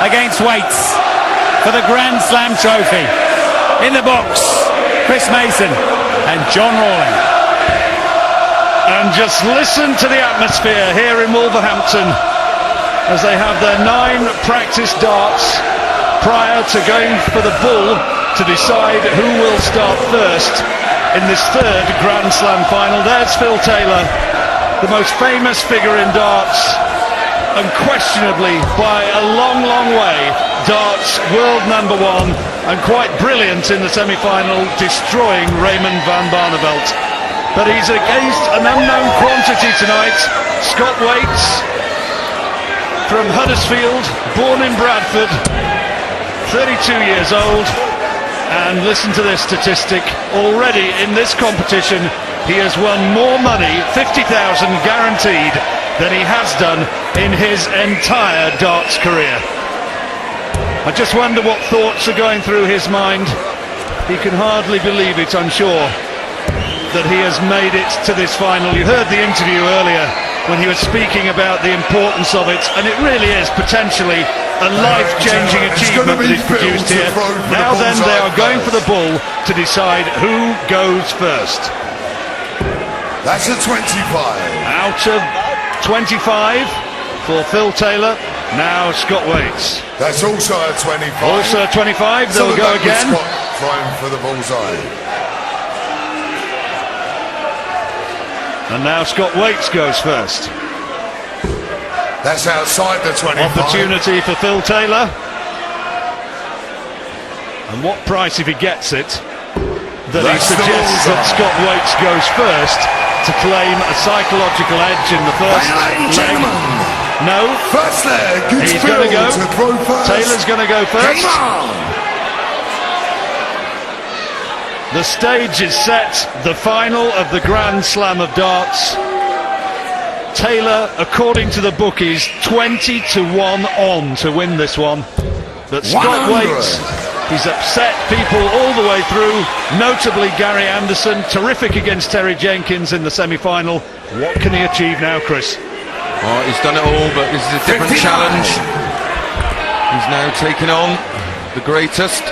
against Waits for the Grand Slam trophy. In the box, Chris Mason and John Rawling. And just listen to the atmosphere here in Wolverhampton as they have their 9 practice darts prior to going for the bull to decide who will start first in this 3rd Grand Slam final. There's Phil Taylor, the most famous figure in darts, unquestionably by a long, long way, darts world #1, and quite brilliant in the semi-final, destroying Raymond van Barneveld. But he's against an unknown quantity tonight, Scott Waits, from Huddersfield, born in Bradford, 32 years old, and listen to this statistic, already in this competition he has won more money, 50,000 guaranteed, than he has done in his entire darts career. I just wonder what thoughts are going through his mind. He can hardly believe it, I'm sure, that he has made it to this final. You heard the interview earlier when he was speaking about the importance of it, and it really is potentially a life-changing achievement that he's produced here. Now then, they are going for the bull to decide who goes first. That's a 25. Out of 25 for Phil Taylor. Now Scott Waits. That's also a 25. Also a 25. So They'll go again. Scott trying for the bullseye. And now Scott Waits goes first. That's outside the 25. Opportunity for Phil Taylor. And what price if he gets it? That he suggests that Scott Waits goes first to claim a psychological edge in the first leg. No. First leg. He's going to go. Taylor's going to go first. Game on. The stage is set, the final of the Grand Slam of darts. Taylor, according to the bookies, 20-1 on to win this one. But Scott Waits, he's upset people all the way through, notably Gary Anderson, terrific against Terry Jenkins in the semi-final. What can he achieve now, Chris? Oh, he's done it all, but this is a different 59. challenge. He's now taken on the greatest.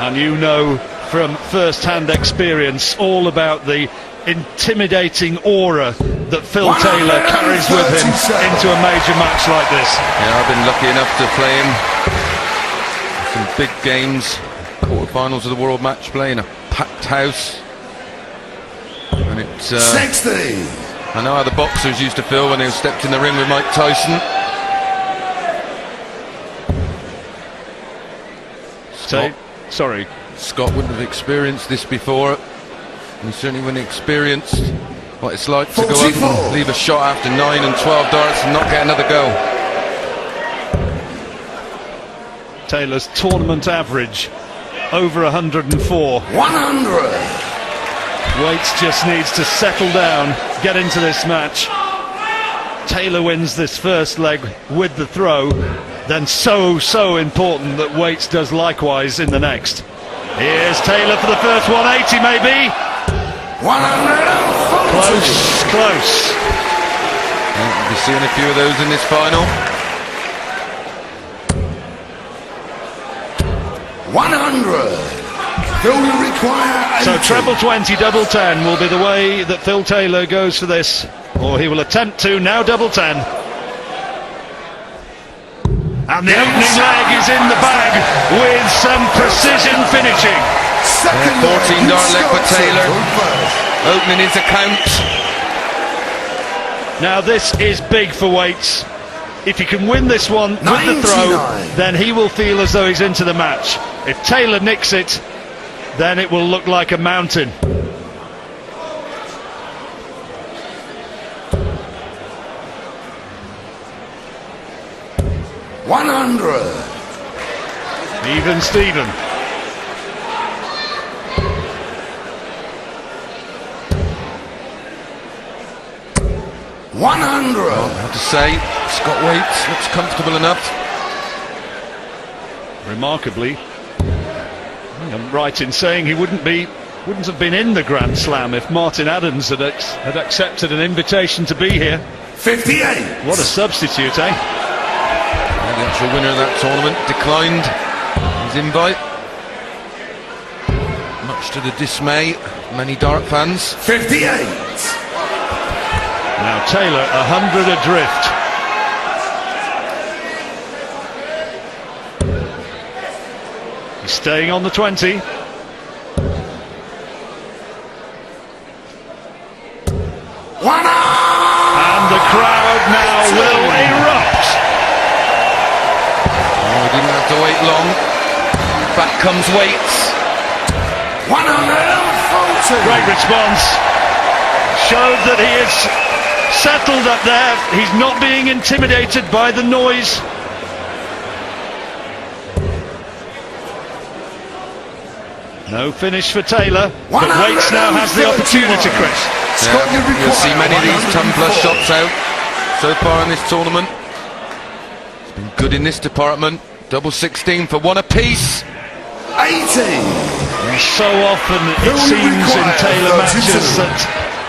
And you know from first-hand experience all about the intimidating aura that Phil Taylor carries with him into a major match like this. Yeah, I've been lucky enough to play him some big games, quarterfinals of the World Match Play in a packed house. And it's 60. I know how the boxers used to feel when they stepped in the ring with Mike Tyson. Sorry. Scott wouldn't have experienced this before. He certainly wouldn't have experienced what it's like to go up and leave a shot after 9 and 12 darts and not get another go. Taylor's tournament average over 104. 100. Waits just needs to settle down, get into this match. Taylor wins this first leg with the throw, then so important that Waits does likewise in the next. Here's Taylor for the first 180 maybe. 140. Close. Yeah, we'll be seeing a few of those in this final. 100. Phil will require 80. So treble 20, double 10 will be the way that Phil Taylor goes for this, or he will attempt to. Now double 10. And the opening leg is in the bag with some precision finishing. 14 dart leg for Taylor. Opening his account. Now this is big for Waits. If he can win this one with the throw, then he will feel as though he's into the match. If Taylor nicks it, then it will look like a mountain. Even Steven. 100. Well, I have to say, Scott Waits looks comfortable enough. Remarkably, I'm right in saying he wouldn't have been in the Grand Slam if Martin Adams had accepted an invitation to be here. 58. What a substitute, eh? And the actual winner of that tournament declined his invite, much to the dismay of many dart fans. 58. Now Taylor 100 adrift. He's staying on the 20. And the crowd now will erupt. Oh, we didn't have to wait long. Back comes Waits. 140. Great response. Showed that he is settled up there. He's not being intimidated by the noise. No finish for Taylor, but Waits now has the opportunity, Chris. You'll see many of these tumbler shots out so far in this tournament. It's been good in this department. Double 16 for one apiece. 80. So often it seems in Taylor matches that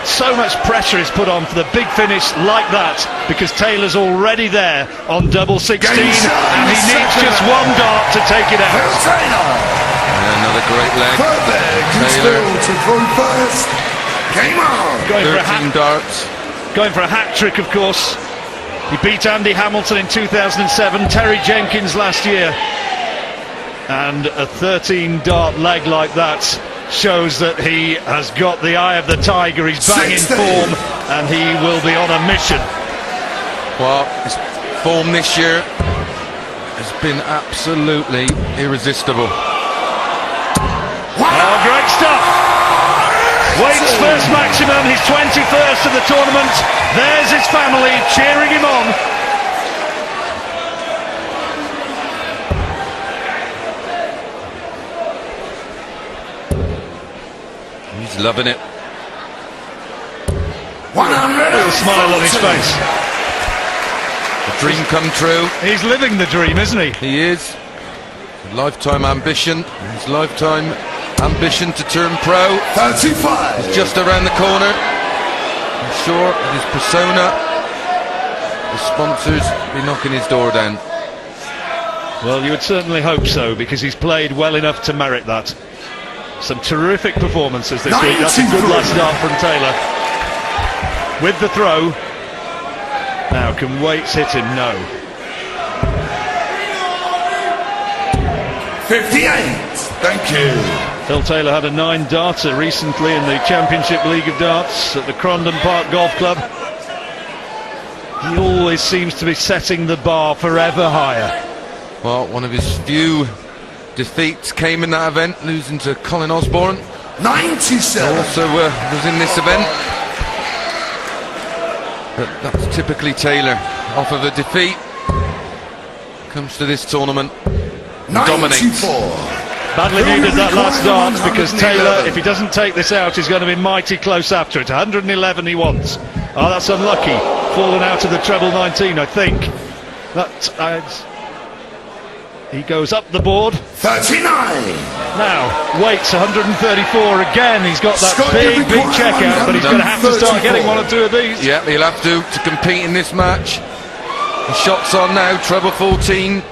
so much pressure is put on for the big finish like that, because Taylor's already there on double 16 and he needs just one dart to take it out. And another great leg. Taylor to throw first. Game on. Going for 13 darts. Going for a hat trick, of course. He beat Andy Hamilton in 2007, Terry Jenkins last year. And a 13 dart leg like that shows that he has got the eye of the tiger. He's bang in form and he will be on a mission. Well, his form this year has been absolutely irresistible. Oh, great stuff! Waits' first maximum, his 21st of the tournament. There's his family cheering him on. He's loving it. 100. Little smile on his face. A dream come true. He's living the dream, isn't he? He is. A lifetime ambition. His lifetime ambition to turn pro 35. is just around the corner. I'm sure that his persona, the sponsors, will be knocking his door down. Well, you would certainly hope so, because he's played well enough to merit that. Some terrific performances this week. That's a good last start from Taylor. With the throw. Now, can Waits hit him? No. 58. Thank you. Phil Taylor had a 9-darter recently in the Championship League of Darts at the Crondon Park Golf Club. He always seems to be setting the bar forever higher. Well, one of his few defeats came in that event, losing to Colin Osborne. 97. Also was in this event. But that's typically Taylor. Off of a defeat, comes to this tournament, dominates. 94. Badly needed that last dart, because Taylor, if he doesn't take this out, is going to be mighty close after it. 111 he wants. Oh, that's unlucky. Fallen out of the treble 19, I think. He goes up the board. 39. Now, Waits 134 again. He's got that big check out, but he's going to have to start getting one or two of these. Yeah, he'll have to compete in this match. The shot's on now, treble 14.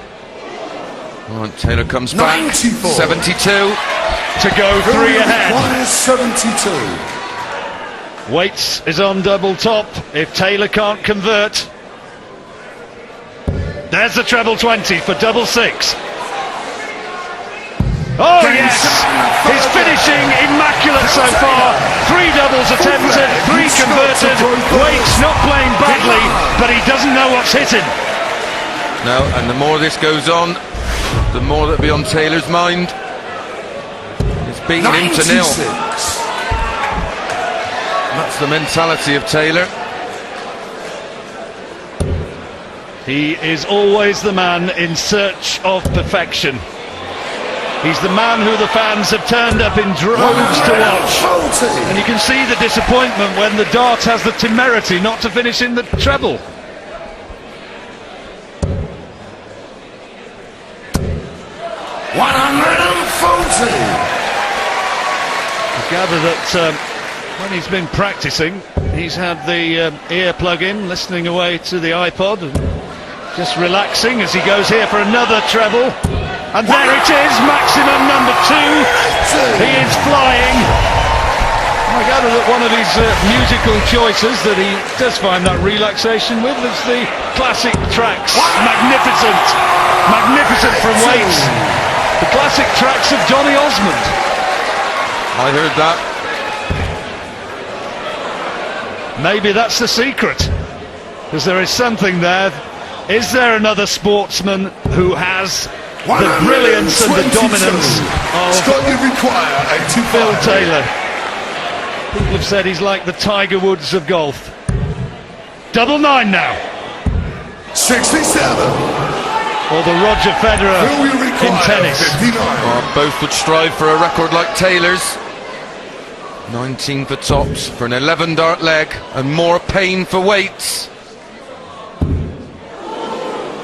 Right, Taylor comes back. 94. 72. To go 3 ahead. 72. Waits is on double top. If Taylor can't convert. There's the treble 20 for double 6. Oh yes! He's finishing immaculate so far. 3 doubles attempted, 3 converted. Waits not playing badly, but he doesn't know what's hitting. No, and the more this goes on, the more that'll be on Taylor's mind. It's beating him to nil. That's the mentality of Taylor. He is always the man in search of perfection. He's the man who the fans have turned up in droves to watch. And you can see the disappointment when the dart has the temerity not to finish in the treble. I gather that when he's been practicing, He's had the ear plug in, listening away to the iPod, and just relaxing as he goes here for another treble. And there it is, maximum number 2. He is flying. I gather that one of his musical choices that he does find that relaxation with is the classic tracks. Magnificent, magnificent from Waits. The classic tracks of Johnny Osmond. I heard that. Maybe that's the secret, because there is something there. Is there another sportsman who has the brilliance and the dominance of Phil Taylor? People have said he's like the Tiger Woods of golf. Double 9 now. 67. Or the Roger Federer in tennis. Both would strive for a record like Taylor's. 19 for tops for an 11-dart leg, and more pain for Waits.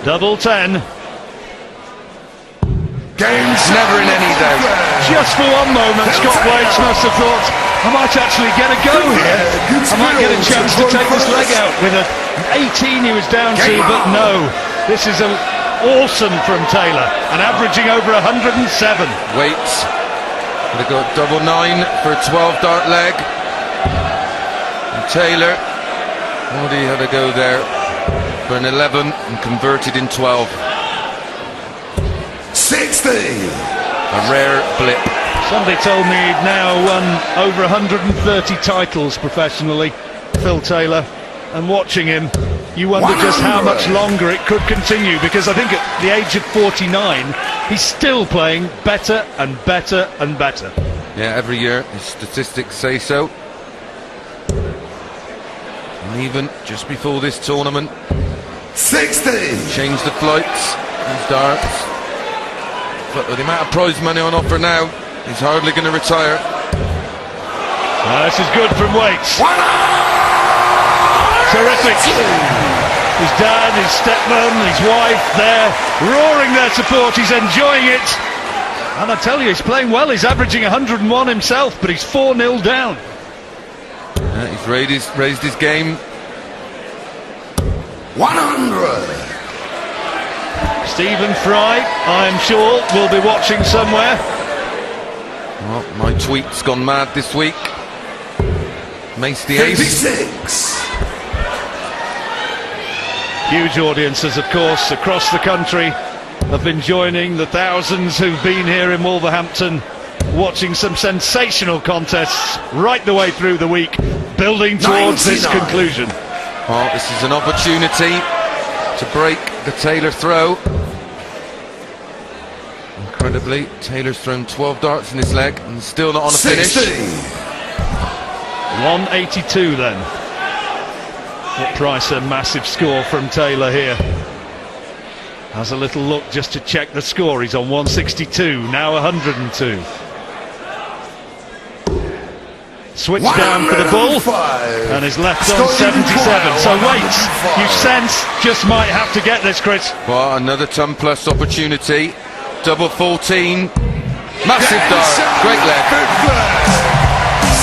Double 10. Game's never in any doubt. Just for one moment, Scott Waits must have thought, I might actually get a go here. I might get a chance to take this leg out with an 18 he was down to, but no. This is awesome from Taylor, and averaging over 107. Waits would have got double 9 for a 12-dart leg. And Taylor, what he had to go there for an 11 and converted in 12. 60. A rare blip. Somebody told me he'd now won over 130 titles professionally, Phil Taylor, and watching him, you wonder just how much longer it could continue, because I think at the age of 49 he's still playing better and better and better. Yeah, every year his statistics say so. And even just before this tournament, 60. changed the flights, his darts. But with the amount of prize money on offer now, he's hardly going to retire. This is good from Waits. Terrific. His dad, his stepmom, his wife there, roaring their support. He's enjoying it. And I tell you, he's playing well. He's averaging 101 himself, but he's 4-0 down. He's raised his game. 100. Stephen Fry, I'm sure, will be watching somewhere. Well, my tweet's gone mad this week. Mace the ace. 56. Huge audiences, of course, across the country have been joining the thousands who've been here in Wolverhampton, watching some sensational contests right the way through the week, building towards 99. This conclusion. Well, this is an opportunity to break the Taylor throw. Incredibly, Taylor's thrown 12 darts in his leg and still not on a 60. finish. 182 then. What price a massive score from Taylor here. Has a little look just to check the score. He's on 162, now 102. Switch down for the bull, and is left on 77. So Waits, you sense, just might have to get this, Chris. Well, another ton plus opportunity. Double 14. Massive dart. Great leg.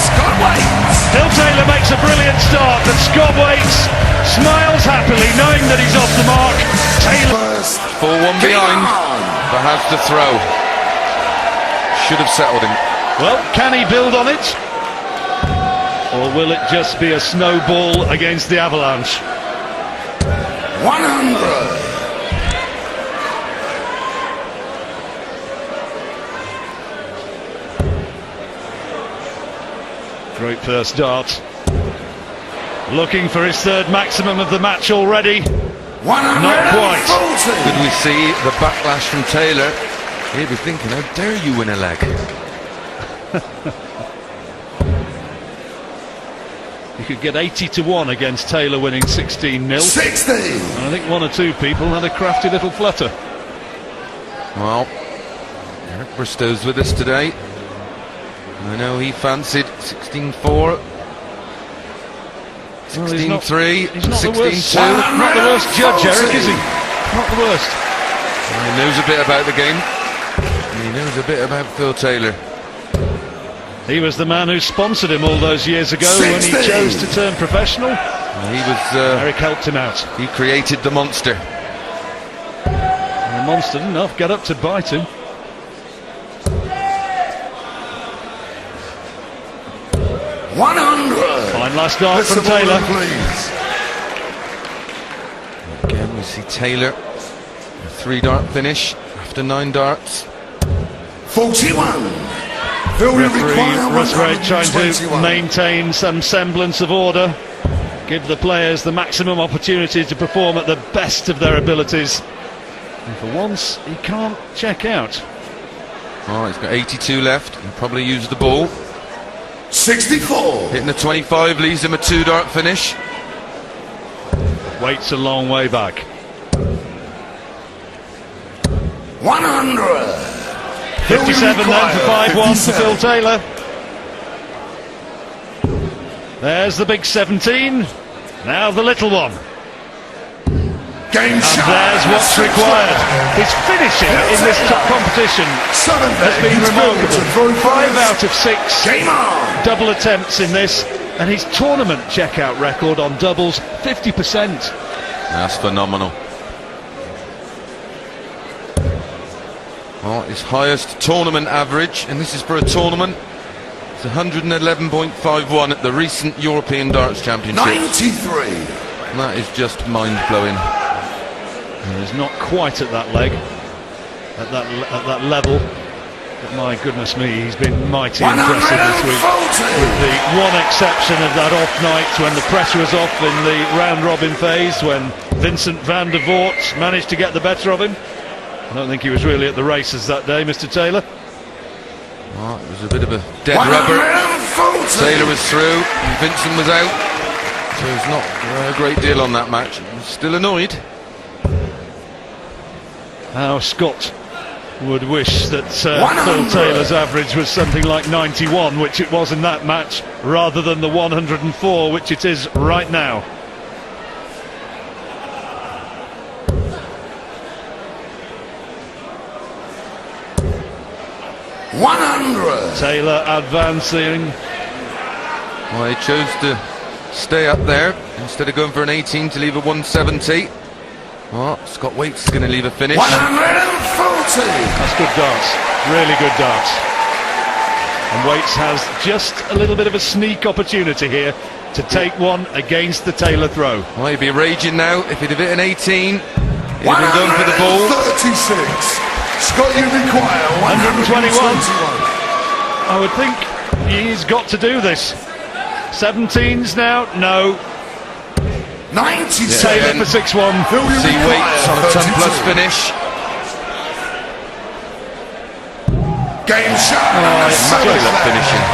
Scott Waits. Phil Taylor makes a brilliant start, but Scott Waits smiles happily, knowing that he's off the mark. Taylor 4-1 behind, but has the throw. Should have settled him. Well, can he build on it? Or will it just be a snowball against the avalanche? 100. Great first dart. Looking for his third maximum of the match already. Not quite. Could we see the backlash from Taylor? He'd be thinking, how dare you win a leg? You could get 80-1 against Taylor winning 16-0. 60. And I think one or two people had a crafty little flutter. Well, Eric Bristow's with us today. I know he fancied 16-4, 16-3, 16-2. Not the worst judge, Eric, is he? Not the worst. He knows a bit about the game. And he knows a bit about Phil Taylor. He was the man who sponsored him all those years ago when he chose to turn professional. Eric helped him out. He created the monster. And the monster didn't get up to bite him. Fine last dart from Taylor. Again, we see Taylor, a 3-dart finish after 9 darts. 41. Referee Russ Ray trying to maintain some semblance of order, give the players the maximum opportunity to perform at the best of their abilities. And for once, he can't check out. Oh, he's got 82 left. He'll probably use the ball. 64. Hitting the 25 leaves him a 2-dart finish. Waits a long way back. 100. 57 then for 5-1 for Phil Taylor. There's the big 17. Now the little one. Game shot. There's what's required. His finishing in this top competition has been remarkable. 5 out of 6 double attempts in this, and his tournament checkout record on doubles 50%. That's phenomenal. Well, his highest tournament average, and this is for a tournament, it's 111.51 at the recent European Darts Championship. 93. And that is just mind-blowing. He's not quite at that leg, at that level, but my goodness me, he's been mighty impressive this week. With the one exception of that off night when the pressure was off in the round-robin phase, when Vincent van der Voort managed to get the better of him. I don't think he was really at the races that day, Mr. Taylor. Oh, it was a bit of a dead rubber. Taylor was through, and Vincent was out. So it's not a great deal on that match. He was still annoyed. How Scott would wish that Phil Taylor's average was something like 91, which it was in that match, rather than the 104, which it is right now. Taylor advancing. Well, he chose to stay up there instead of going for an 18 to leave a 170. Well, Scott Waits is going to leave a finish. 140. That's good darts, really good darts. And Waits has just a little bit of a sneak opportunity here to take one against the Taylor throw. Well, he'd be raging now if he'd have hit an 18. He'd have been going for the ball. 36. Scott, you require 121. I would think he's got to do this. 17s now, no. 97. Taylor for 6-1. See Waits on a 10+ finish. Game shot. Immaculate finishing.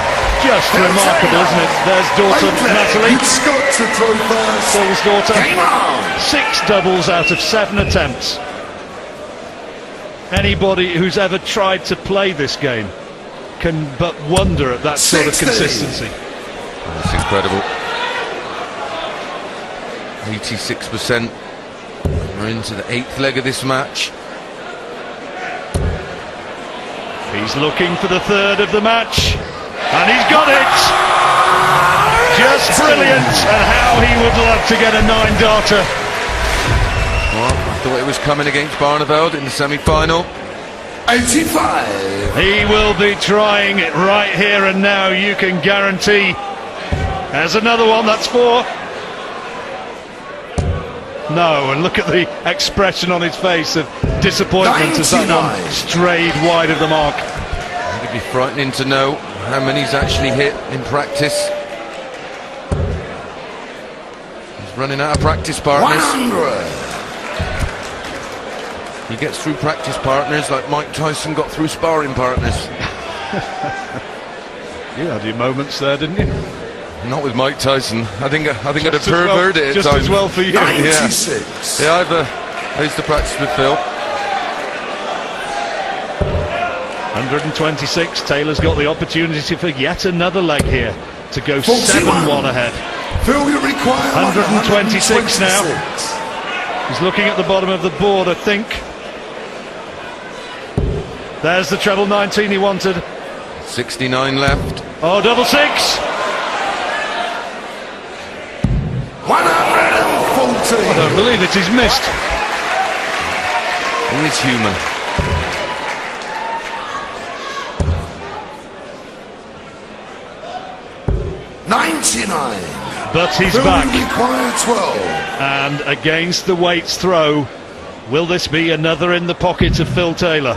Just remarkable, isn't it? There's daughter Natalie, Scott to throw first. Phil's daughter. Game on. 6 doubles out of 7 attempts. Anybody who's ever tried to play this game can but wonder at that sort of consistency. That's incredible. 86%. We're into the 8th leg of this match. He's looking for the 3rd of the match, and he's got it! Just brilliant, and how he would love to get a 9-darter. Well, I thought it was coming against Barneveld in the semi-final. 85. He will be trying it right here and now, you can guarantee. There's another one, that's 4. No, and look at the expression on his face of disappointment as that one strayed wide of the mark. It'd be frightening to know how many he's actually hit in practice. He's running out of practice partners. 100. He gets through practice partners like Mike Tyson got through sparring partners. You had your moments there, didn't you? Not with Mike Tyson. I think I'd have perverted it. Just as well for you. 96. Yeah, I used to practice with Phil. 126. Taylor's got the opportunity for yet another leg here to go 7-1 ahead. Phil, you require 126 now. He's looking at the bottom of the board, I think. There's the treble 19 he wanted. 69 left. Oh, double six. 140. I don't believe it, he's missed. He is human. But he's Film back. required 12. And against the weights throw, will this be another in the pocket of Phil Taylor?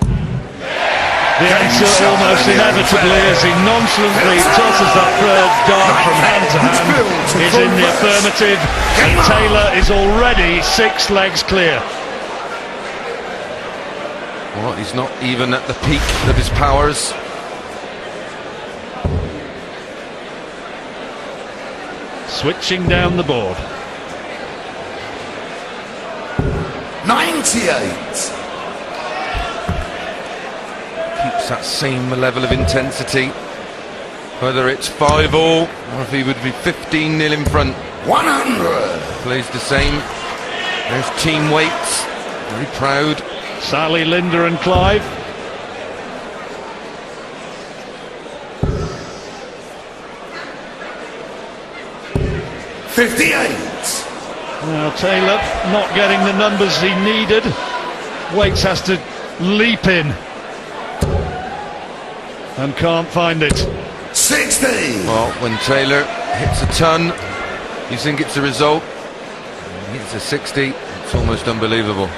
The answer almost inevitably as he nonchalantly tosses that third dart from hand to hand is in the affirmative, and Taylor is already 6 legs clear. Well, he's not even at the peak of his powers. Switching down the board. 98. Keeps that same level of intensity. Whether it's 5-all or if he would be 15-0 in front. 100. Plays the same. There's team weights. Very proud. Sally, Linda and Clive. Now Taylor not getting the numbers he needed. Waits has to leap in and can't find it. 60. Well, when Taylor hits a ton, you think it's a result. When he hits a 60, it's almost unbelievable.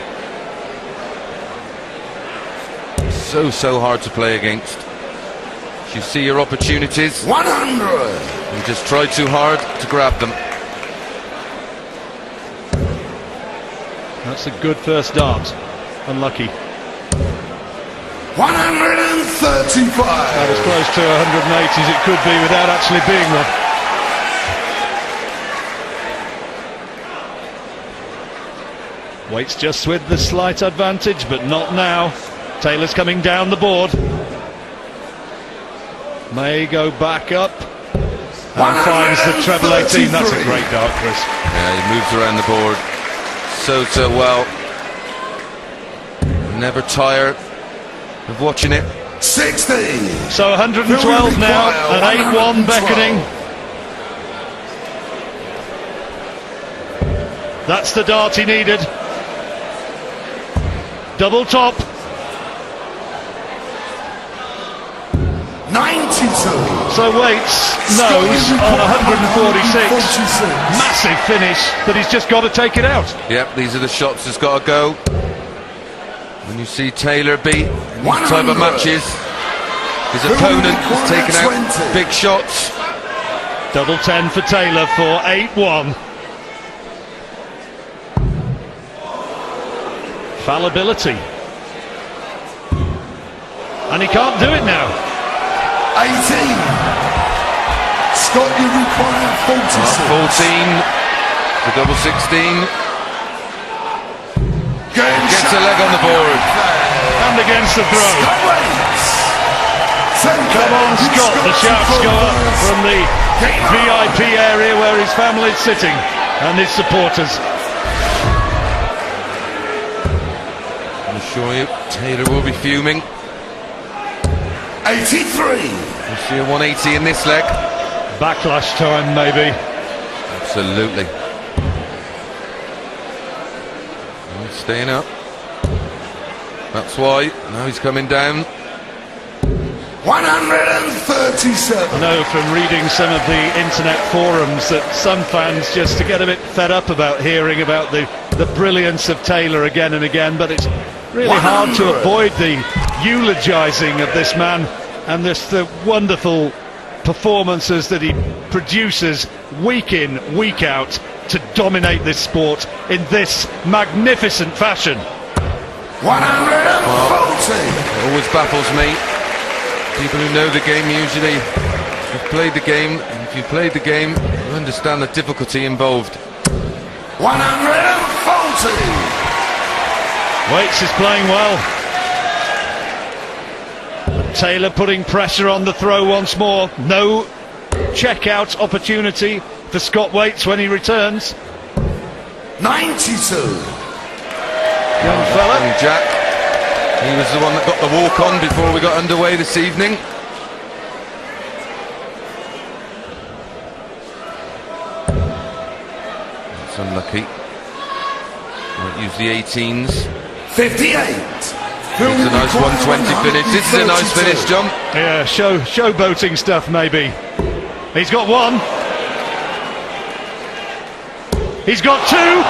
So hard to play against. You see your opportunities. 100. You just try too hard to grab them. That's a good first dart. Unlucky. 135. That was close to 180 as it could be without actually being one. Waits just with the slight advantage, but not now. Taylor's coming down the board. May go back up and finds the treble 18. That's a great dart, Chris. Yeah, he moves around the board so well. Never tire of watching it. 60. So 112 now, and 8-1 beckoning. That's the dart he needed. Double top. 92. So Waits knows on 146. Massive finish, but he's just got to take it out. Yep, these are the shots that's got to go. When you see Taylor beat in these type of matches, his opponent has taken out big shots. Double 10 for Taylor for 8-1. Fallibility. And he can't do it now. 18. Scott, you require 46. 14. The double 16. Gets a leg on the board. And against the throw. Come on, Scott. The shouts go up from the VIP area where his family's sitting and his supporters. I'm sure you, Taylor will be fuming. 83. We'll see a 180 in this leg. Backlash time, maybe. Absolutely. He's staying up. That's why. Now he's coming down. 137. I know from reading some of the internet forums that some fans just to get a bit fed up about hearing about the brilliance of Taylor again and again, but it's really hard to avoid the eulogising of this man and the wonderful performances that he produces week in, week out to dominate this sport in this magnificent fashion. 140. It always baffles me. People who know the game usually have played the game, and if you played the game, you understand the difficulty involved. 140. Waits is playing well. Taylor putting pressure on the throw once more. No check-out opportunity for Scott Waits when he returns. 92. Young fella. And Jack. He was the one that got the walk on before we got underway this evening. That's unlucky. Might use the 18s. 58. It's a nice 120 finish. This is a nice finish, John. Yeah, showboating stuff maybe. He's got one. He's got two.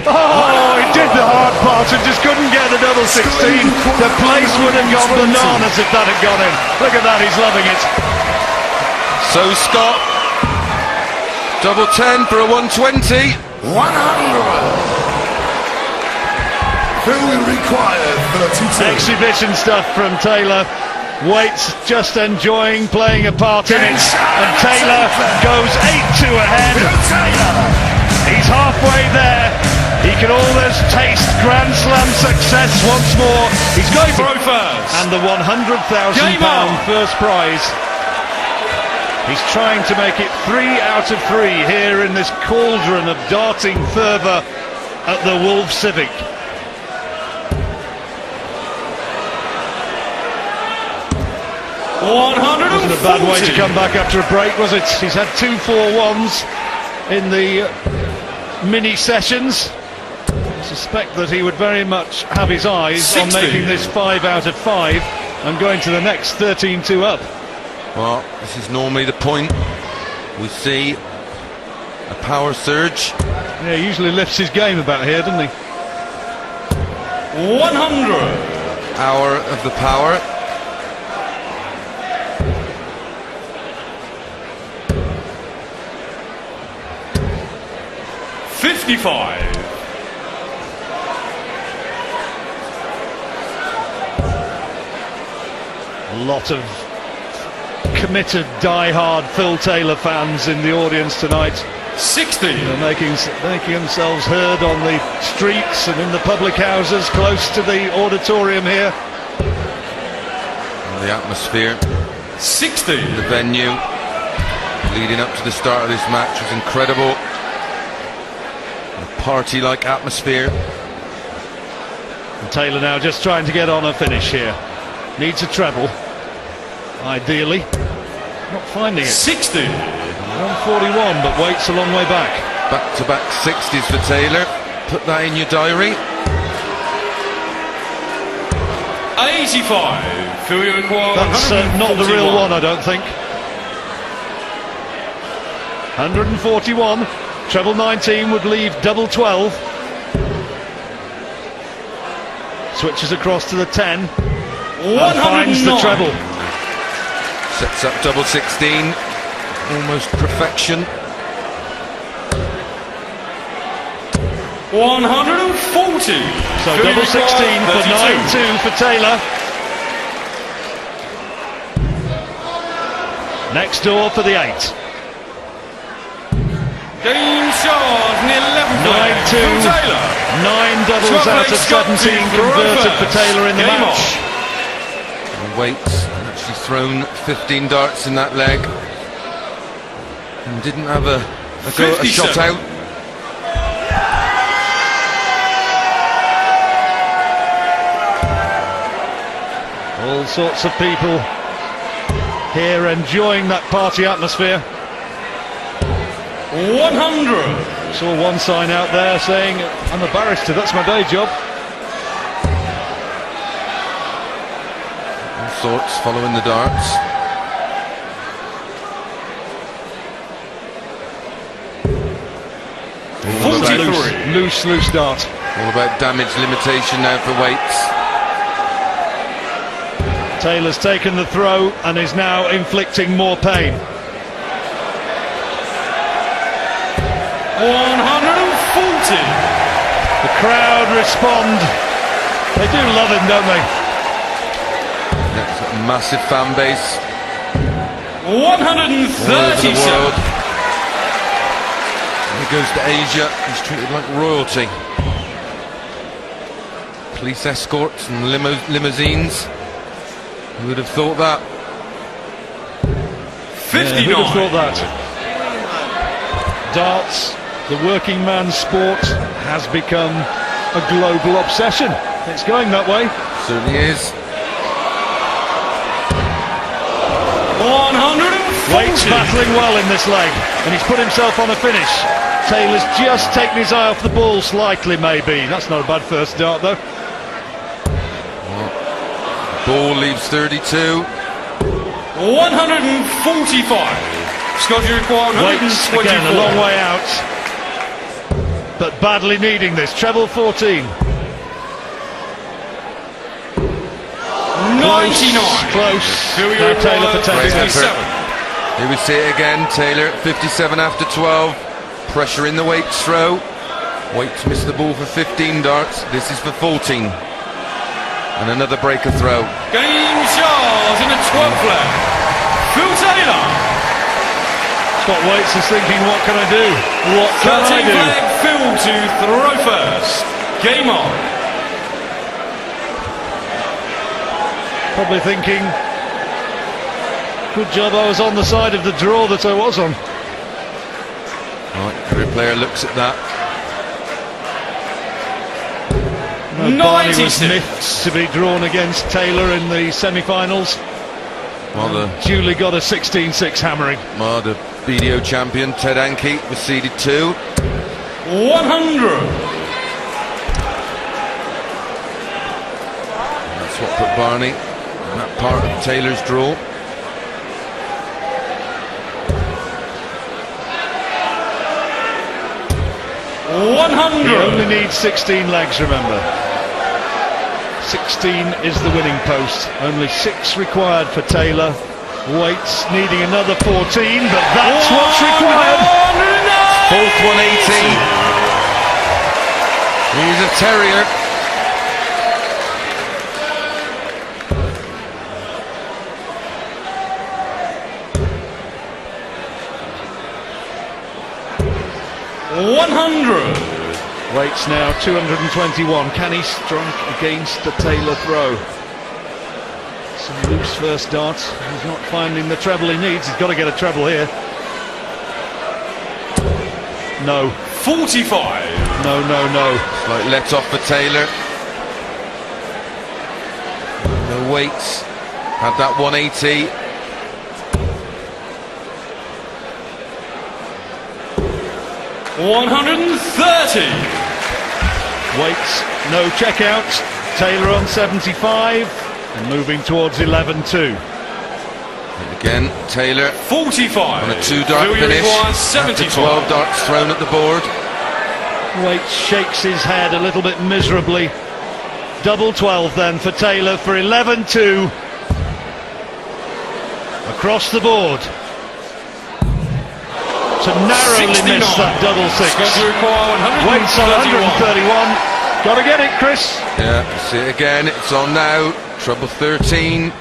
Oh, he did the hard part and just couldn't get the double 16. The place would have gone bananas if that had gone in. Look at that, he's loving it. So Scott, double 10 for a 120. 100. Who required 32. Exhibition stuff from Taylor. Waits just enjoying playing a part in it. And Taylor goes 8-2 ahead. He's halfway there. He can almost taste Grand Slam success once more. He's going for first. And the £100,000 first prize. He's trying to make it 3 out of 3 here in this cauldron of darting fervour at the Wolves Civic. Wasn't a bad way to come back after a break, was it? He's had 2 4-1s in the mini sessions. I suspect that he would very much have his eyes 60. On making this 5 out of 5 and going to the next 13-2 up. Well, this is normally the point. We see a power surge. Yeah, he usually lifts his game about here, doesn't he? 100. Hour of the power. A lot of committed, die-hard Phil Taylor fans in the audience tonight. 60. They're making themselves heard on the streets and in the public houses close to the auditorium here. And the atmosphere. 60. The venue leading up to the start of this match was incredible. A party-like atmosphere. And Taylor now just trying to get on a finish here. Needs a treble, ideally. Not finding it. 60. 141, but waits a long way back. Back-to-back 60s for Taylor. Put that in your diary. 85. Feel you require. That's not the real one, I don't think. 141. Treble 19 would leave double 12. Switches across to the 10. And finds the treble. Sets up double 16. Almost perfection. 140. So double 16 for 9-2 for Taylor. Next door for the 8. Game charge in the 11th. 9-2. Taylor. 9 doubles out of 17 converted for Taylor in the match. And Waits actually thrown 15 darts in that leg. And didn't have a shot out. All sorts of people here enjoying that party atmosphere. 100. Saw one sign out there saying, "I'm a barrister, that's my day job." All sorts following the darts. Loose dart. All about damage limitation now for Waits. Taylor's taken the throw and is now inflicting more pain. 140. The crowd respond. They do love him, don't they? That's a massive fan base. 130. He goes to Asia, he's treated like royalty. Police escorts and limousines. Who would have thought that? 59. Who would have thought that? Darts, the working man's sport, has become a global obsession. It's going that way. Certainly is. 140. Waite's battling well in this leg, and he's put himself on a finish. Taylor's just taken his eye off the ball slightly, maybe. That's not a bad first dart, though. Ball leaves 32. 145. Scott, you require 124. Waits again, a long way out, but badly needing this. Treble 14. 99. Close. Now Taylor for 10. 57. Here we see it again. Taylor, 57 after 12. Pressure in the Waits throw. Waits missed the ball for 15 darts. This is for 14. And another breaker throw. Game Charles in the 12th leg. Phil Taylor. Scott Waits is thinking, what can I do? What can I 13th do? leg. Phil to throw first. Game on. Probably thinking, good job I was on the side of the draw that I was on. Right, every player looks at that. Barney was 96. miffed to be drawn against Taylor in the semi-finals. Well, Duly got a 16-6 hammering. the BDO champion Ted Anke was seeded 2. 100. That's what put Barney in that part of Taylor's draw. He only needs 16 legs, remember. 16 is the winning post. Only 6 required for Taylor. Waits needing another 14, but that's what's required. Fourth 180. He's a terrier. Waits now 221. Can he strike against the Taylor throw? Some loose first darts. He's not finding the treble he needs. He's got to get a treble here. No. 45. No. Slight let off for Taylor. The Waits had that 180. $130. Waits, no checkouts. Taylor on 75 and moving towards 11-2. Again, Taylor 45. on a 2-dart Louis finish requires after 75. 12 darts thrown at the board. Waits shakes his head a little bit miserably. Double 12 then for Taylor for 11-2. Across the board. To narrowly 69. miss that double 6. Scott, you require 131. Waits on 131. Got to get it, Chris. Yeah, see it again. It's on now. Trouble 13.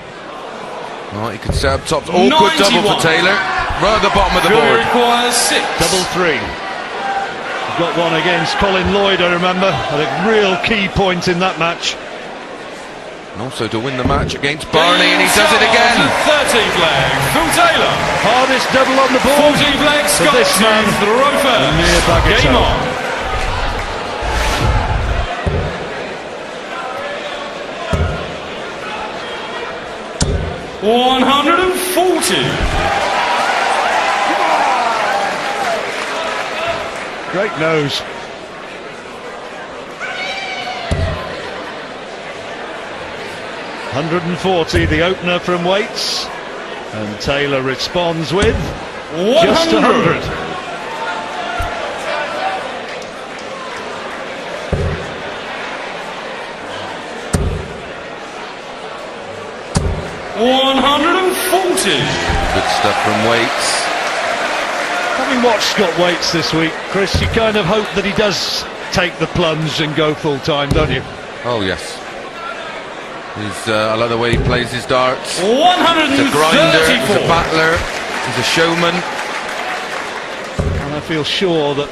Right, he could set up top. Awkward double for 91. Taylor. Right at the bottom of the Phil board. requires 6. Double 3. Got one against Colin Lloyd, I remember. At a real key point in that match. And also to win the match against Barney, and he does it again. 13th leg. Phil Taylor. Hardest double on the board. 14th leg. For Scott this man, to throw first. near bagatelle. Game on. $140. Great nose. $140, the opener from Waits, and Taylor responds with just 100. $140. Good stuff from Waits. Having watched Scott Waits this week, Chris, you kind of hope that he does take the plunge and go full time, don't you? Oh yes. I love the way he plays his darts. 134. He's a grinder, he's a battler, he's a showman. And I feel sure that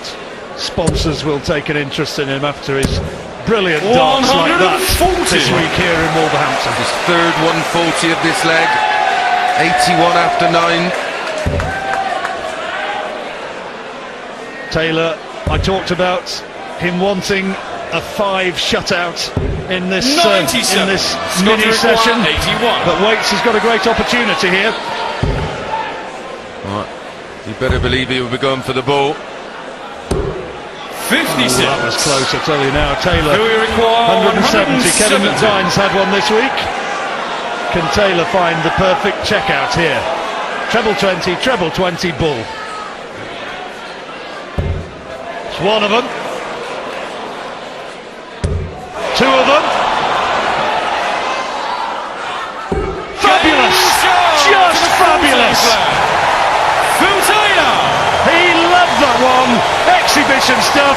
sponsors will take an interest in him after his brilliant darts like that 140. this week here in Wolverhampton. His third 140 of this leg. 81 after 9. Taylor, I talked about him wanting a 5 shutout in this 97. mini session. 81. But Waits has got a great opportunity here. Right. You better believe he will be going for the ball. 56. That was close, I tell you now. Taylor, Do we require 170. Kevin 170? McDine's had one this week. Can Taylor find the perfect checkout here? Treble 20, treble 20, bull. It's one of them. Two of them. Fabulous! Just fabulous! Phil Taylor. He loved that one. Exhibition stuff.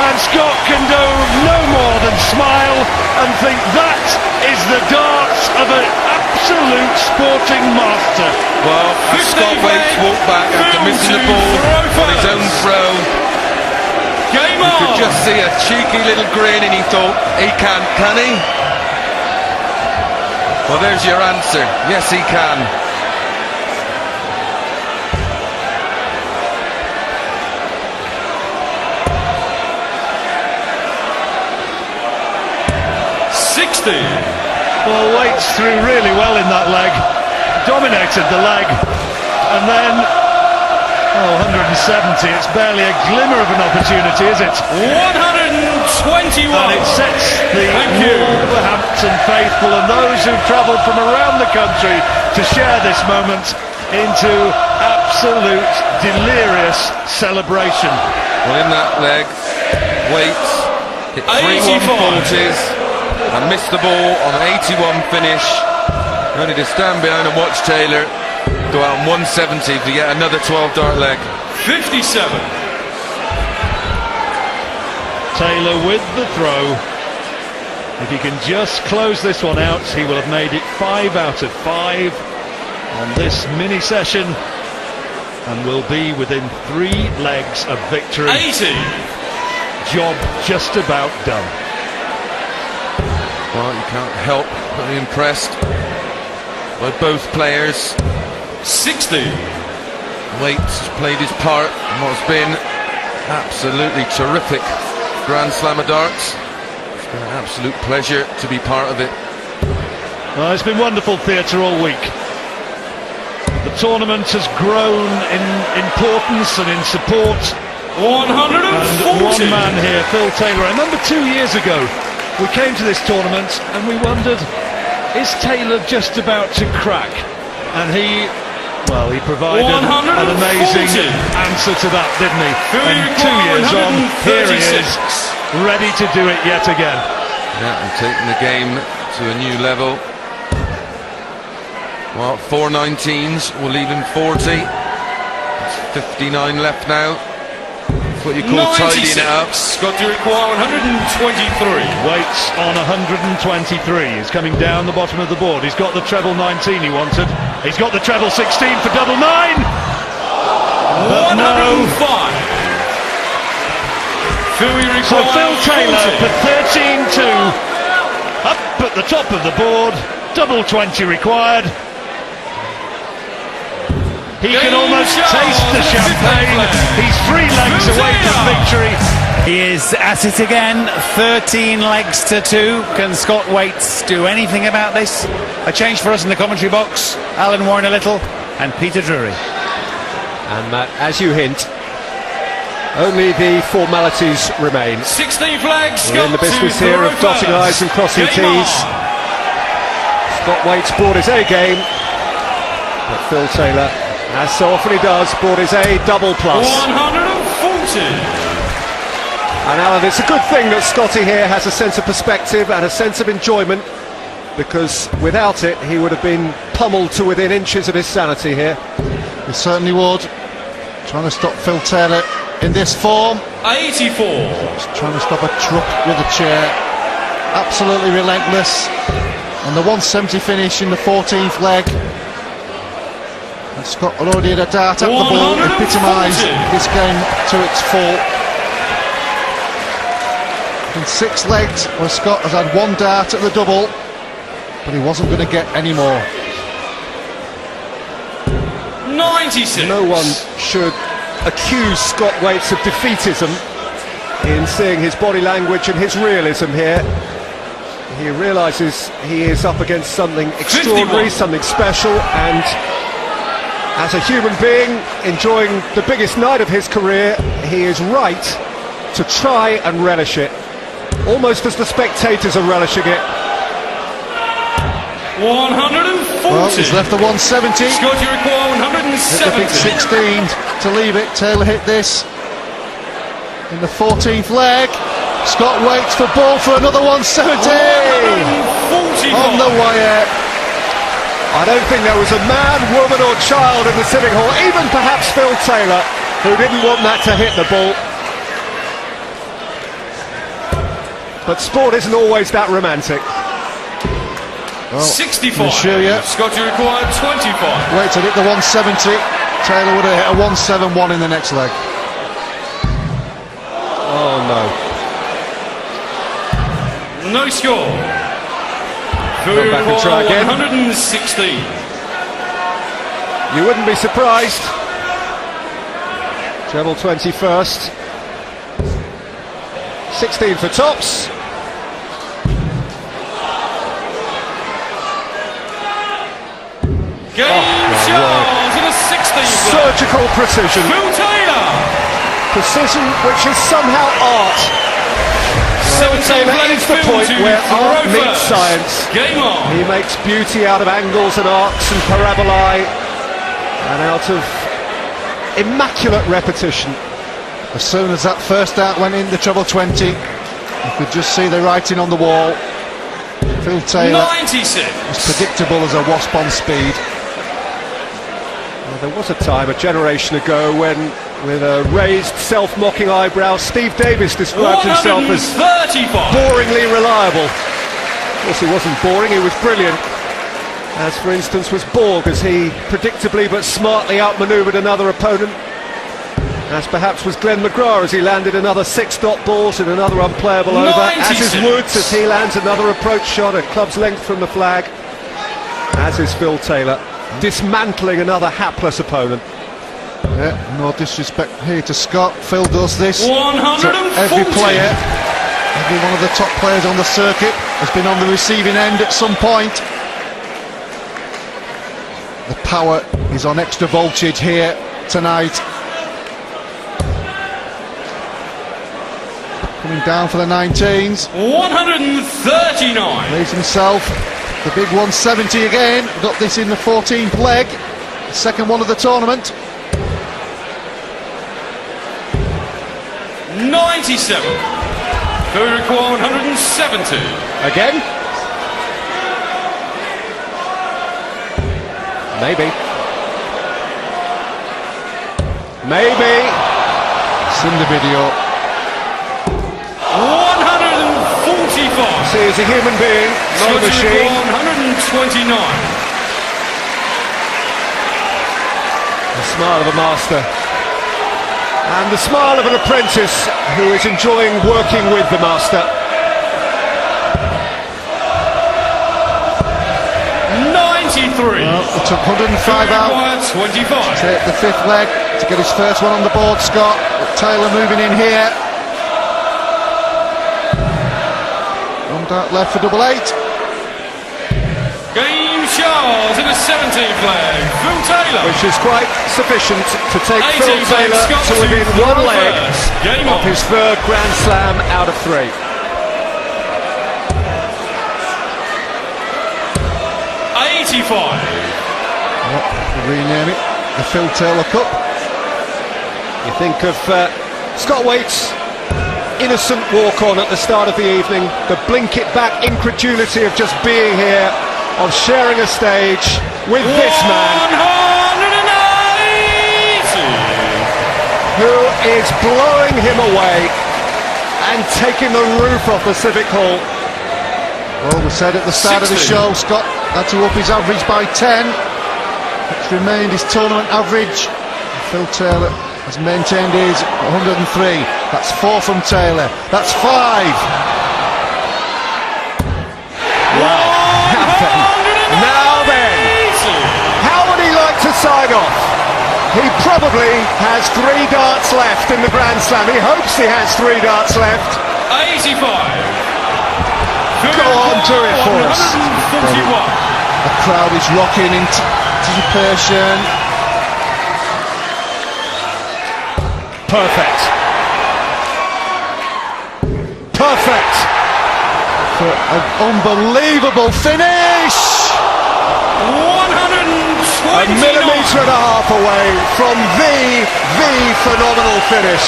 And Scott can do no more than smile and think that is the darts of an absolute sporting master. Well, Scott Waits walked back after missing the ball on his own throw. Game You on. could just see a cheeky little grin and he thought, he can't, can he? Well, there's your answer. Yes, he can. Well, Waits threw really well in that leg, dominated the leg, and then 170. It's barely a glimmer of an opportunity, is it? 121. And it sets the Wolverhampton faithful and those who've travelled from around the country to share this moment into absolute delirious celebration. Well, in that leg, Waits hit 3 140s and missed the ball on an 81 finish. Only to stand behind and watch Taylor go out on 170 to get another 12-dart leg. 57. Taylor with the throw. If he can just close this one out, he will have made it 5 out of 5 on this mini session and will be within 3 legs of victory. 80. Job just about done. Well, you can't help but be impressed by both players. 60. Waits has played his part in what's been absolutely terrific Grand Slam of darts. It's been an absolute pleasure to be part of it. Well, it's been wonderful theatre all week. The tournament has grown in importance and in support. 140. And one man here, Phil Taylor. I remember 2 years ago we came to this tournament and we wondered, is Taylor just about to crack? And he provided an amazing answer to that, didn't he? And 2 years on, here he is, ready to do it yet again. Yeah, and taking the game to a new level. Well, 4 19s will leave him 40. There's 59 left now. That's what you call tidying it up. Got to require 123. Waits on 123. He's coming down the bottom of the board. He's got the treble 19 he wanted. He's got the treble 16 for double 9. But 105. no. So Phil Taylor for 13-2. Up at the top of the board. Double 20 required. He can almost taste the champagne. He's 3 legs away from victory. He is at it again, 13 legs to 2. Can Scott Waits do anything about this? A change for us in the commentary box. Alan Warner-Little and Peter Drury. And Matt, as you hint, only the formalities remain. 16 flags. We're in the business here of dotting I's and crossing T's. Scott Waits brought his A game, but Phil Taylor, as so often he does, brought his A double plus. 140. And Alan, it's a good thing that Scotty here has a sense of perspective and a sense of enjoyment, because without it he would have been pummeled to within inches of his sanity here. He certainly would. Trying to stop Phil Taylor in this form. 84. Just trying to stop a truck with a chair. Absolutely relentless. And the 170 finish in the 14th leg. And Scott already had a dart at the ball, epitomised this game to its full. In 6 legs, where Scott has had 1 dart at the double, but he wasn't going to get any more. 96. No one should accuse Scott Waits of defeatism, in seeing his body language and his realism here. He realises he is up against something extraordinary, 51. something special, and as a human being enjoying the biggest night of his career, he is right to try and relish it, almost as the spectators are relishing it. 140. Well, he's left the 170. Scott, you require Hit the big 170. 16 to leave it. Taylor hit this in the 14th leg. Scott waits for ball for another 170. 145. On the wire. I don't think there was a man, woman or child in the Civic Hall, even perhaps Phil Taylor, who didn't want that to hit the ball. But sport isn't always that romantic. Well, 65. I assure you. Scott, you require 25. Wait to hit the 170. Taylor would have hit a 171 in the next leg. Oh no. No score. Go back and try again. 116. You wouldn't be surprised. Treble 21st. 16 for tops. Game Charles in a 16. Surgical precision. Phil Taylor. Precision which is somehow art. 17 Taylor is the point where art meets science. Game on. He makes beauty out of angles and arcs and parabolae, and out of immaculate repetition. As soon as that first out went in the treble 20, you could just see the writing on the wall. Phil Taylor 96. was predictable as a wasp on speed. Well, there was a time, a generation ago, when, with a raised, self-mocking eyebrow, Steve Davis described himself as 135. boringly reliable. Of course, he wasn't boring, he was brilliant. As, for instance, was Borg, as he predictably but smartly outmanoeuvred another opponent. As perhaps was Glenn McGrath, as he landed another 6-dot balls in another unplayable over. As is 96. Woods, as he lands another approach shot at club's length from the flag. As is Phil Taylor, dismantling another hapless opponent. Yeah, no disrespect here to Scott. Phil does this to 140. every player. Every one of the top players on the circuit has been on the receiving end at some point. The power is on extra voltage here tonight. Coming down for the 19s. 139. Plays himself the big 170 again. Got this in the 14th leg. The second one of the tournament. 97. Phil require 170. Again? Maybe. Maybe. It's in the video. 145. See, he's a human being, not a Scott, you machine. require 129. The smile of a master. And the smile of an apprentice who is enjoying working with the master. 93. Well, it took 105 Phil out. require 25. Take the fifth leg to get his first one on the board, Scott. But Taylor moving in here. One dart left for double 8. Game Charles in a 17th leg. Phil Taylor. Which is quite sufficient to take 18 Phil Taylor Scott to within to one leg reverse. Game of on. his third Grand Slam out of 3. 85. Rename it the Phil Taylor Cup. You think of Scott Waite's innocent walk-on at the start of the evening, the blink-it-back incredulity of just being here, of sharing a stage with this man 180. who is blowing him away and taking the roof off the Civic Hall. Well, we said at the start of the 60. show, Scott had to up his average by 10, which remained his tournament average. Phil Taylor has maintained his 103. That's 4 from Taylor. That's 5. Wow. Now then, how would he like to sign off? He probably has 3 darts left in the Grand Slam. He hopes he has 3 darts left. 85. Go on, do it for us. 141. The crowd is rocking into anticipation. Perfect. Perfect. For an unbelievable finish. 129. A millimetre and a half away from the phenomenal finish.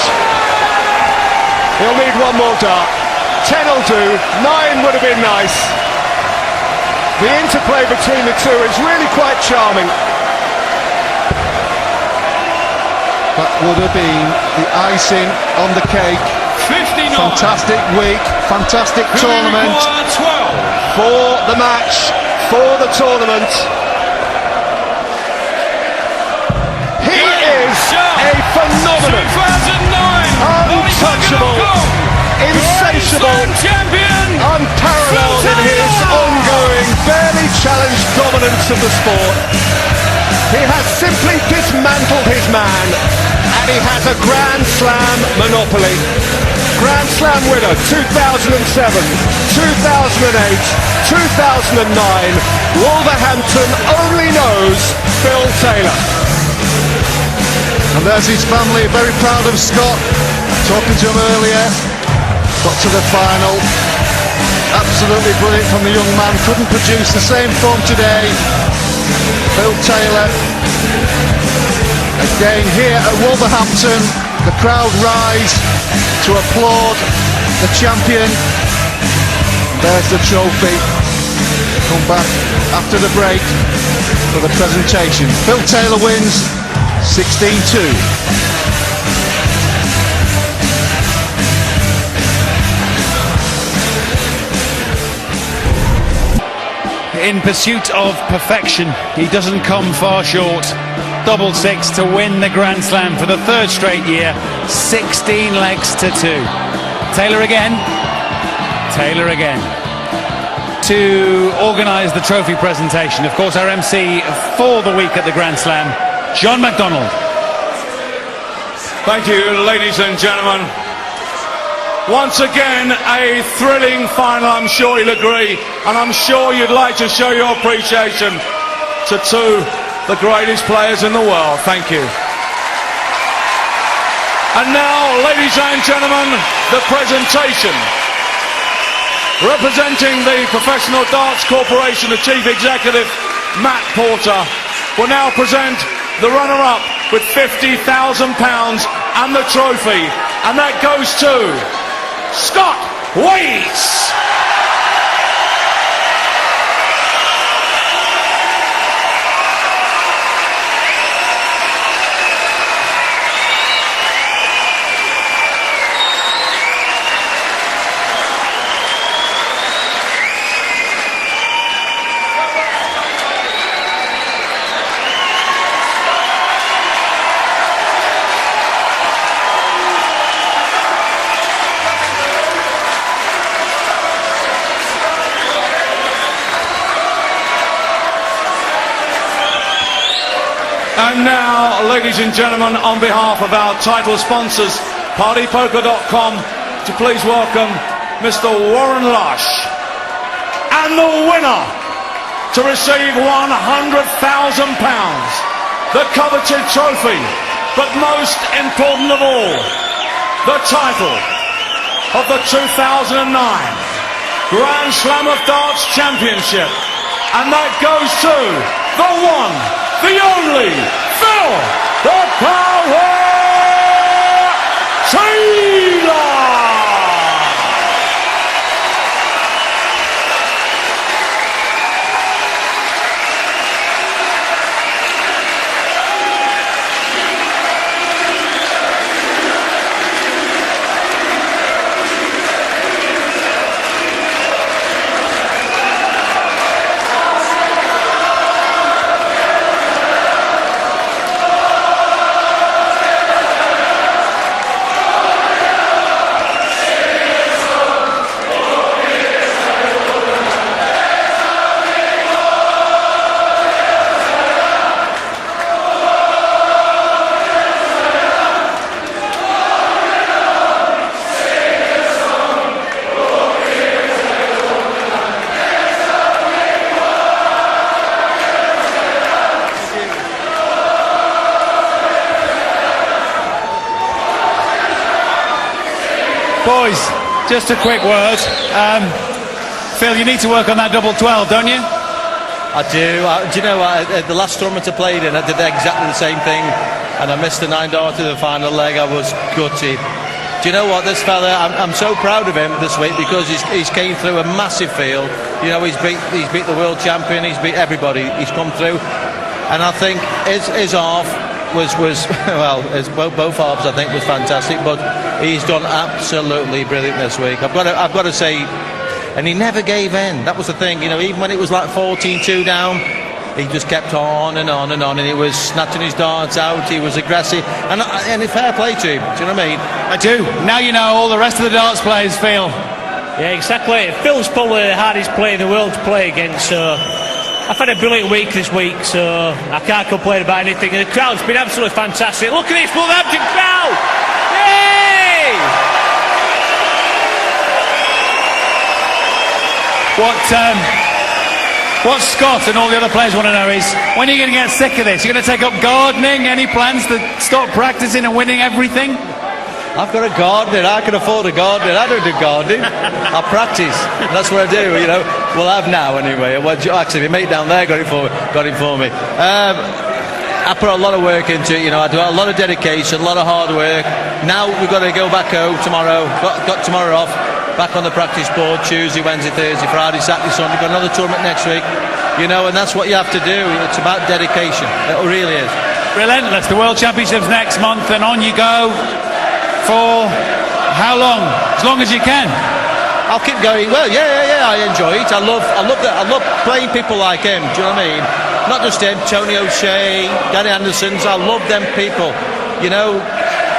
He'll need one more dart. 10 will do, 9 would have been nice. The interplay between the two is really quite charming. That would have been the icing on the cake. 59. Fantastic week, fantastic Who tournament require 12. For the match, for the tournament. He is a phenomenon. 2009. Untouchable, insatiable, champion. unparalleled in his ongoing, barely challenged dominance of the sport. He has simply dismantled his man, and he has a Grand Slam monopoly. Grand Slam winner 2007, 2008, 2009. Wolverhampton only knows Phil Taylor. and there's his family, very proud of Scott. Talking to him earlier, got to the final. Absolutely brilliant from the young man, couldn't produce the same form today. Phil Taylor, again here at Wolverhampton, the crowd rise to applaud the champion. There's the trophy. Come back after the break for the presentation. Phil Taylor wins 16-2. In pursuit of perfection, he doesn't come far short. Double six to win the Grand Slam for the third straight year. 16 legs to 2. Taylor again. Taylor again. To organise the trophy presentation, of course, our MC for the week at the Grand Slam, John MacDonald. Thank you, ladies and gentlemen. Once again, a thrilling final, I'm sure you'll agree, and I'm sure you'd like to show your appreciation to two the greatest players in the world. Thank you. And now, ladies and gentlemen, the presentation. Representing the Professional Darts Corporation, the Chief Executive, Matt Porter, will now present the runner-up with £50,000 and the trophy, and that goes to Scott Waits. And now, ladies and gentlemen, on behalf of our title sponsors, PartyPoker.com, to please welcome Mr. Warren Lush. And the winner to receive £100,000, the coveted trophy, but most important of all, the title of the 2009 Grand Slam of Darts Championship. And that goes to the one, the only, Phil the Power Taylor! Boys, just a quick word. Phil, you need to work on that double 12, don't you? I do. Do you know what? The last tournament I played in, I did exactly the same thing, and I missed the 9-dart to the final leg. I was gutted. Do you know what? This fella, I'm so proud of him this week because he's came through a massive field. You know, he's beat the world champion. He's beat everybody. He's come through, and I think his half was well, both halves I think was fantastic. But he's done absolutely brilliant this week. I've got to say. And he never gave in. That was the thing, you know, even when it was like 14-2 down, he just kept on and on and on, and he was snatching his darts out, he was aggressive, and it's fair play to him, do you know what I mean? I do. Now you know all the rest of the darts players feel. Yeah, exactly. Phil's probably the hardest player in the world to play against, so I've had a brilliant week this week, so I can't complain about anything. And the crowd's been absolutely fantastic. Look at this Wolverhampton crowd! Yay! What Scott and all the other players want to know is, when are you going to get sick of this? You're going to take up gardening? Any plans to stop practicing and winning everything? I've got a gardener. I can afford a gardener. I don't do gardening. I practice. That's what I do, you know. Well, I've now anyway. Well, actually, my mate down there got it for me. I put a lot of work into it, you know. I do a lot of dedication, a lot of hard work. Now we've got to go back home tomorrow. Got tomorrow off. Back on the practice board Tuesday, Wednesday, Thursday, Friday, Saturday, Sunday. Got another tournament next week, you know, and that's what you have to do. It's about dedication. It really is. Relentless. The World Championships next month, and on you go for how long? As long as you can. I'll keep going. Well, yeah. I enjoy it. I love playing people like him. Do you know what I mean? Not just him. Tony O'Shea, Gary Andersons. I love them people. You know,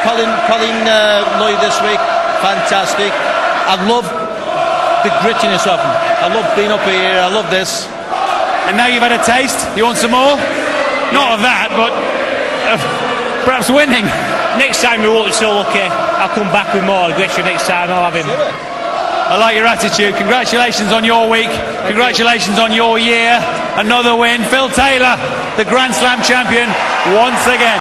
Colin Lloyd this week, fantastic. I love the grittiness of them. I love being up here. I love this. And now you've had a taste. You want some more? Not of that, but perhaps winning. Next time we won't be so lucky. I'll come back with more aggression next time. I'll have him. I like your attitude. Congratulations on your week. Congratulations on your year. Another win. Phil Taylor, the Grand Slam champion, once again.